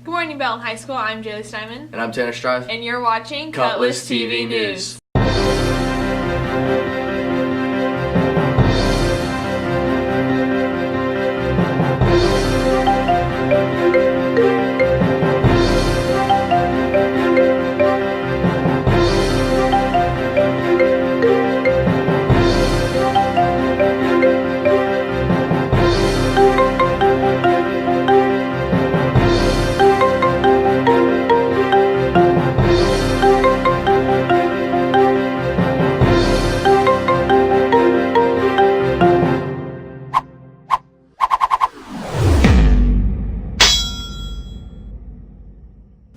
Good morning, Belton High School. I'm Jesica. And I'm Tanner Strife. And you're watching Cutlass TV News.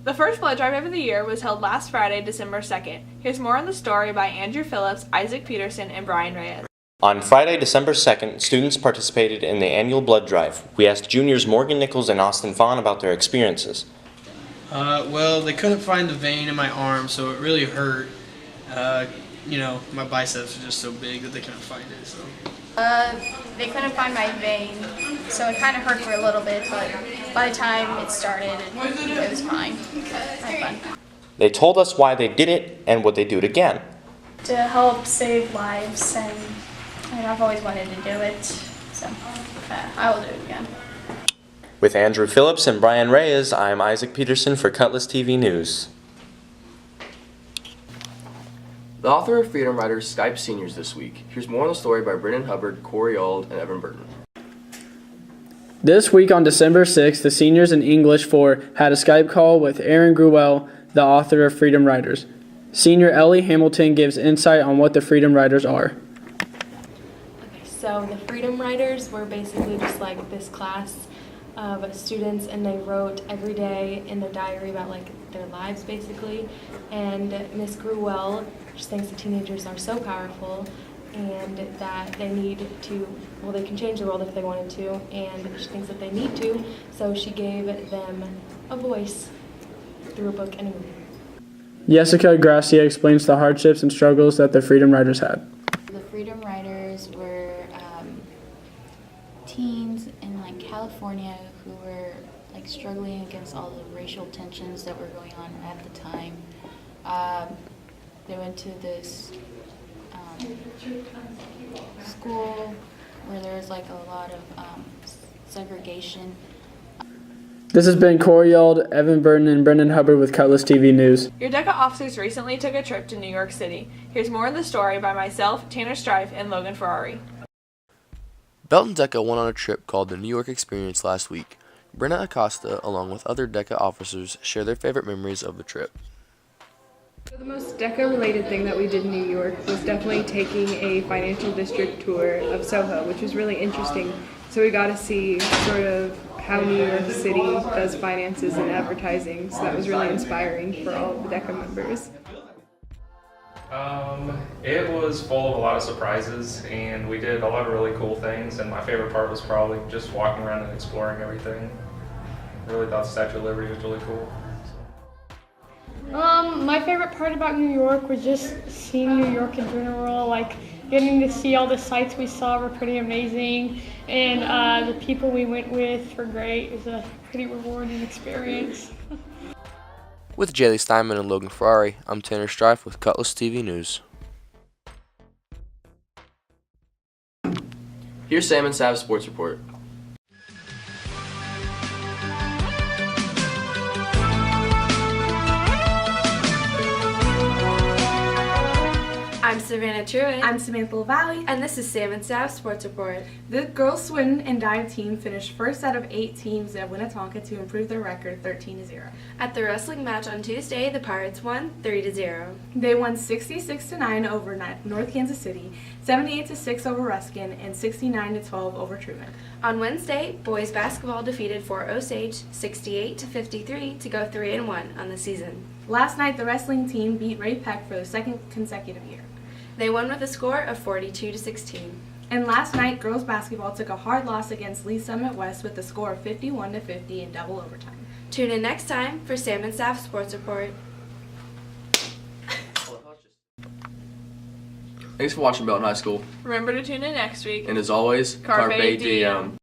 The first blood drive of the year was held last Friday, December 2nd. Here's more on the story by Andrew Phillips, Isaac Peterson, and Brian Reyes. On Friday, December 2nd, students participated in the annual blood drive. We asked juniors Morgan Nichols and Austin Vaughn about their experiences. Well, they couldn't find the vein in my arm, so it really hurt. My biceps are just so big that they couldn't find it. So. They couldn't find my vein, so it kind of hurt for a little bit, but by the time it started, it was fine. I had fun. They told us why they did it and would they do it again. To help save lives, and I've always wanted to do it, so I will do it again. With Andrew Phillips and Brian Reyes, I'm Isaac Peterson for Cutlass TV News. The author of Freedom Riders Skyped seniors this week. Here's more on the story by Brendan Hubbard, Corey Auld, and Evan Burton. This week on December 6th, the seniors in English 4 had a Skype call with Aaron Gruwell, the author of Freedom Riders. Senior Ellie Hamilton gives insight on what the Freedom Riders are. Okay, so the Freedom Riders were basically just like this class of students, and they wrote every day in their diary about like their lives basically. And Miss Gruwell just thinks that teenagers are so powerful and that they need to, well, they can change the world if they wanted to, and she thinks that they need to, so she gave them a voice through a book and a movie. Jesica Garcia explains the hardships and struggles that the Freedom Riders had. The Freedom Riders were teens in like California who were like struggling against all the racial tensions that were going on at the time. They went to this school where there was like a lot of segregation. This has been Corey Auld, Evan Burton, and Brendan Hubbard with Cutlass TV News. Your DECA officers recently took a trip to New York City. Here's more on the story by myself, Tanner Strife, and Logan Ferrari. Belton DECA went on a trip called the New York Experience last week. Brenna Acosta, along with other DECA officers, share their favorite memories of the trip. So the most DECA-related thing that we did in New York was definitely taking a financial district tour of Soho, which was really interesting. So we got to see sort of how New York City does finances and advertising. So that was really inspiring for all of the DECA members. It was full of a lot of surprises, and we did a lot of really cool things, and my favorite part was probably just walking around and exploring everything. I really thought the Statue of Liberty was really cool. My favorite part about New York was just seeing New York in general, like getting to see all the sights we saw were pretty amazing, and the people we went with were great. It was a pretty rewarding experience. With Jaylee Steinman and Logan Ferrari, I'm Tanner Strife with Cutlass TV News. Here's Sam and Sav's Sports Report. I'm Savannah Truitt. I'm Samantha LaValle. And this is Sam and Sav's Sports Report. The girls swim and dive team finished first out of 8 teams at Winnetonka to improve their record 13-0. At the wrestling match on Tuesday, the Pirates won 3-0. They won 66-9 over North Kansas City, 78-6 over Ruskin, and 69-12 over Truman. On Wednesday, boys basketball defeated Fort Osage 68-53 to go 3-1 on the season. Last night, the wrestling team beat Ray Peck for the second consecutive year. They won with a score of 42-16. And last night, girls basketball took a hard loss against Lee Summit West with a score of 51-50 in double overtime. Tune in next time for Sam and Saf Sports Report. Thanks for watching Belton High School. Remember to tune in next week. And as always, Carpe Diem.